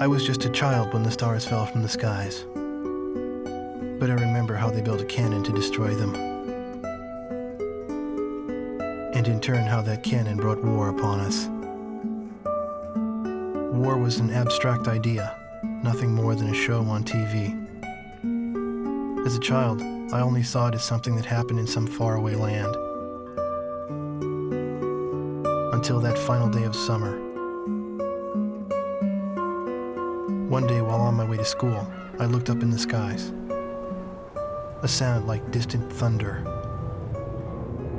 I was just a child when the stars fell from the skies, but I remember how they built a cannon to destroy them, and in turn how that cannon brought war upon us. War was an abstract idea, nothing more than a show on TV. As a child, I only saw it as something that happened in some faraway land. Until that final day of summer. One day while on my way to school, I looked up in the skies. A sound like distant thunder.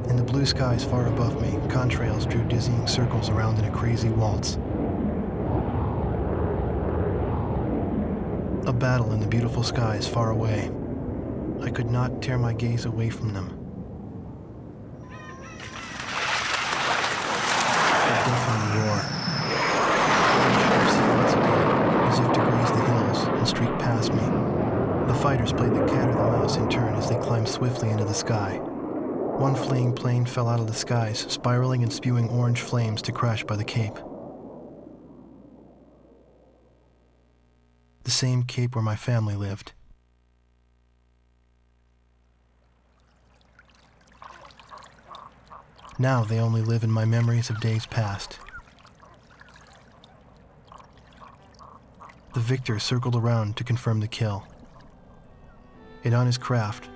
In the blue skies far above me, contrails drew dizzying circles around in a crazy waltz. A battle in the beautiful skies far away. I could not tear my gaze away from them. A deafening roar. Silhouettes appeared, as if to graze the hills and streak past me. The fighters played the cat or the mouse in turn as they climbed swiftly into the sky. One fleeing plane fell out of the skies, spiraling and spewing orange flames to crash by the Cape. The same Cape where my family lived. Now they only live in my memories of days past. The victor circled around to confirm the kill. And on his craft,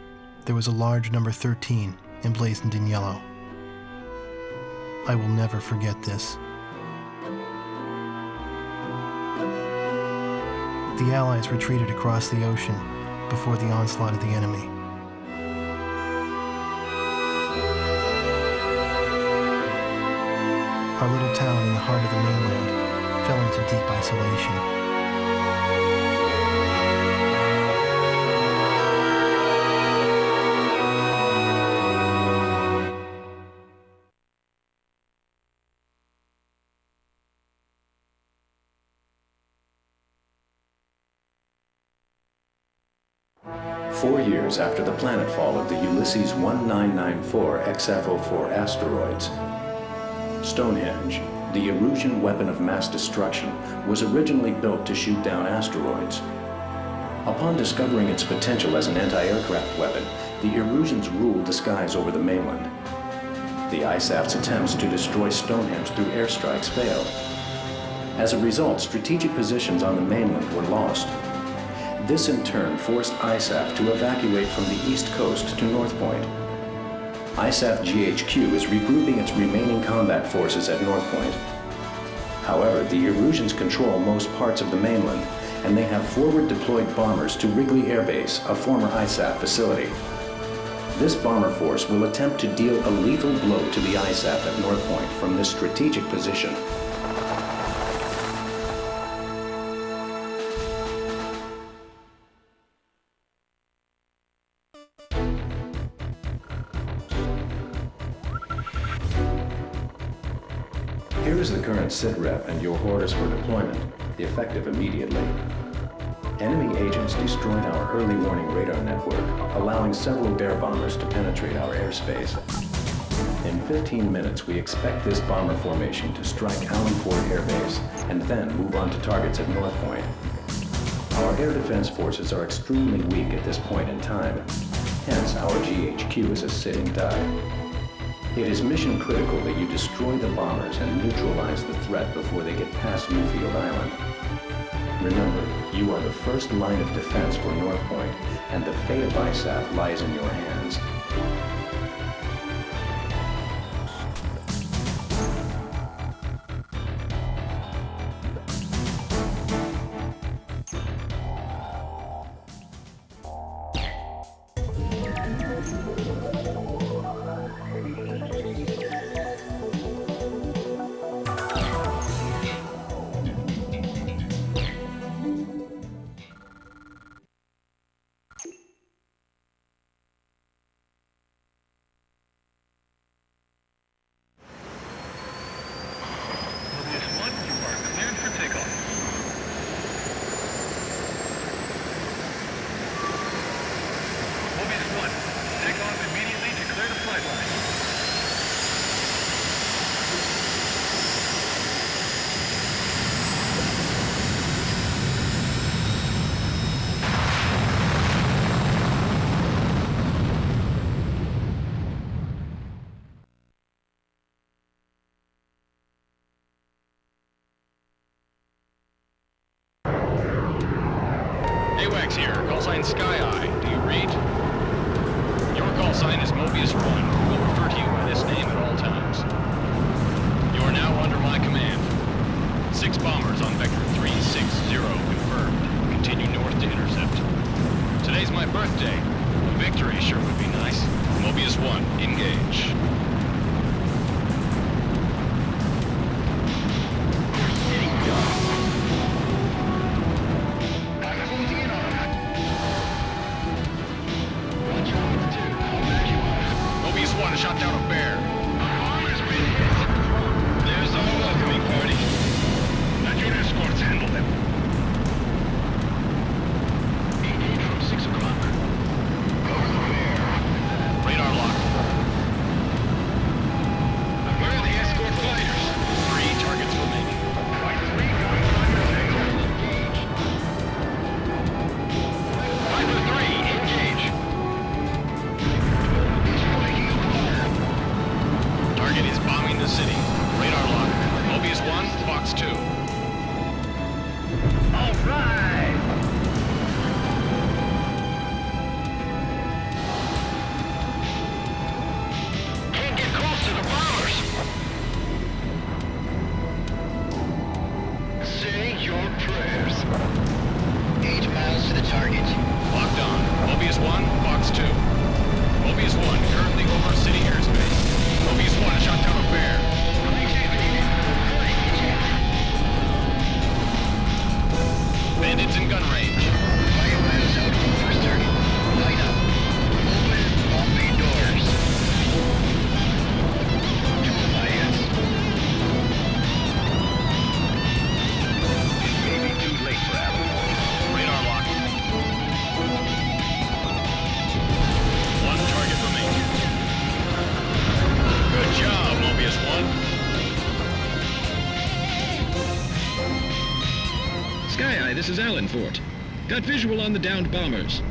there was a large number 13 emblazoned in yellow. I will never forget this. The Allies retreated across the ocean before the onslaught of the enemy. Our little town in the heart of the mainland fell into deep isolation. After the planetfall of the Ulysses 1994 XFO4 asteroids, Stonehenge, the Erusian weapon of mass destruction, was originally built to shoot down asteroids. Upon discovering its potential as an anti-aircraft weapon, the Erusians ruled the skies over the mainland. The ISAF's attempts to destroy Stonehenge through airstrikes failed. As a result, strategic positions on the mainland were lost. This in turn forced ISAF to evacuate from the east coast to North Point. ISAF GHQ is regrouping its remaining combat forces at North Point. However, the Erusians control most parts of the mainland, and they have forward-deployed bombers to Wrigley Air Base, a former ISAF facility. This bomber force will attempt to deal a lethal blow to the ISAF at North Point from this strategic position. Here is the current SITREP and your orders for deployment, effective immediately. Enemy agents destroyed our early warning radar network, allowing several bear bombers to penetrate our airspace. In 15 minutes, we expect this bomber formation to strike Allen Ford Air Base and then move on to targets at North Point. Our air defense forces are extremely weak at this point in time, hence our GHQ is a sitting duck. It is mission critical that you destroy the bombers and neutralize the threat before they get past Newfield Island. Remember, you are the first line of defense for North Point, and the fate of ISAF lies in your hands. sign Sky Eye. Do you read? Your call sign is Mobius 1. We'll refer to you by this name at all times. You are now under my command. 6 bombers on Vector 360 confirmed. Continue north to intercept. Today's my birthday. A victory sure would be nice. Mobius 1, engage. Mobius 1 shot down a bear. There's our welcoming party. Let your escorts handle them. Engage from 6 o'clock. Cover the bear. Radar lock. Where are the escort fighters? 3 targets remaining. Fight 3 guns on your tail. Engage. Fighter 3, engage. Striking apart. Target is bombing the city. Radar lock. Mobius 1, Fox 2. All right. Can't get close to the bombers. Say your prayers. 8 miles to the target. Locked on. Mobius 1, Fox 2. Mobius 1, currently over city airspace. Mobius 1 shot down a bear. Bandits in gun range. Fire miles out. First target. Line up. Open all main doors. 2 Alliance. It may be too late for Allen. Radar lock. 1 target remaining. Good job, Mobius 1. Sky Eye, this is Allen Fort. Got visual on the downed bombers.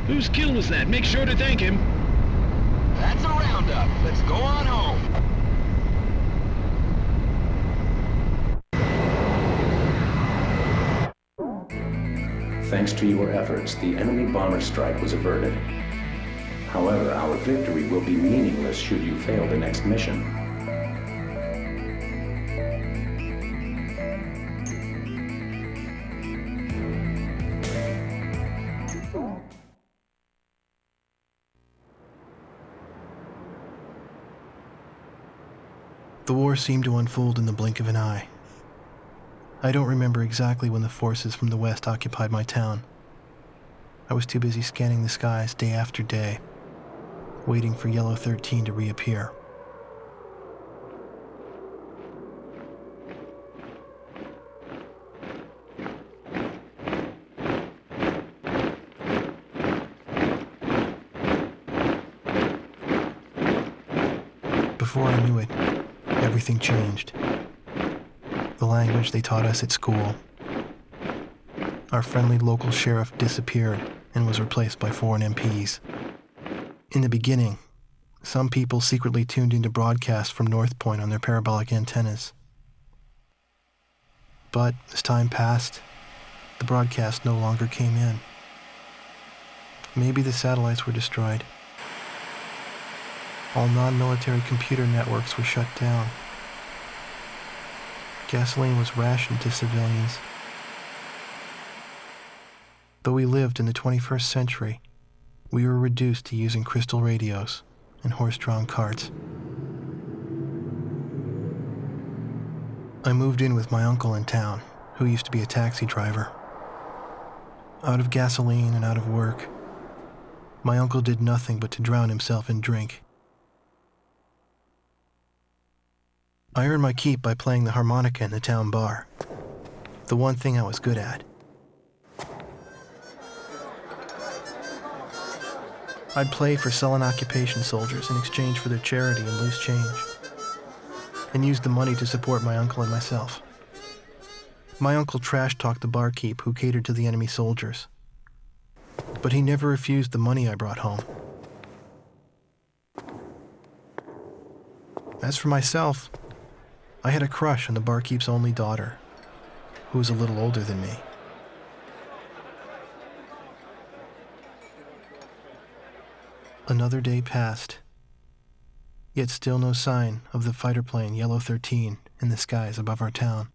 Whose kill was that? Make sure to thank him. That's a roundup. Let's go on home. Thanks to your efforts, the enemy bomber strike was averted. However, our victory will be meaningless should you fail the next mission. The war seemed to unfold in the blink of an eye. I don't remember exactly when the forces from the west occupied my town. I was too busy scanning the skies day after day, waiting for Yellow 13 to reappear. Before I knew it, everything changed. The language they taught us at school. Our friendly local sheriff disappeared and was replaced by foreign MPs. In the beginning, some people secretly tuned into broadcasts from North Point on their parabolic antennas. But as time passed, the broadcast no longer came in. Maybe the satellites were destroyed. All non-military computer networks were shut down. Gasoline was rationed to civilians. Though we lived in the 21st century, we were reduced to using crystal radios and horse-drawn carts. I moved in with my uncle in town, who used to be a taxi driver. Out of gasoline and out of work, my uncle did nothing but to drown himself in drink. I earned my keep by playing the harmonica in the town bar, the one thing I was good at. I'd play for sullen occupation soldiers in exchange for their charity and loose change, and used the money to support my uncle and myself. My uncle trash-talked the barkeep who catered to the enemy soldiers, but he never refused the money I brought home. As for myself, I had a crush on the barkeep's only daughter, who was a little older than me. Another day passed, yet still no sign of the fighter plane Yellow 13 in the skies above our town.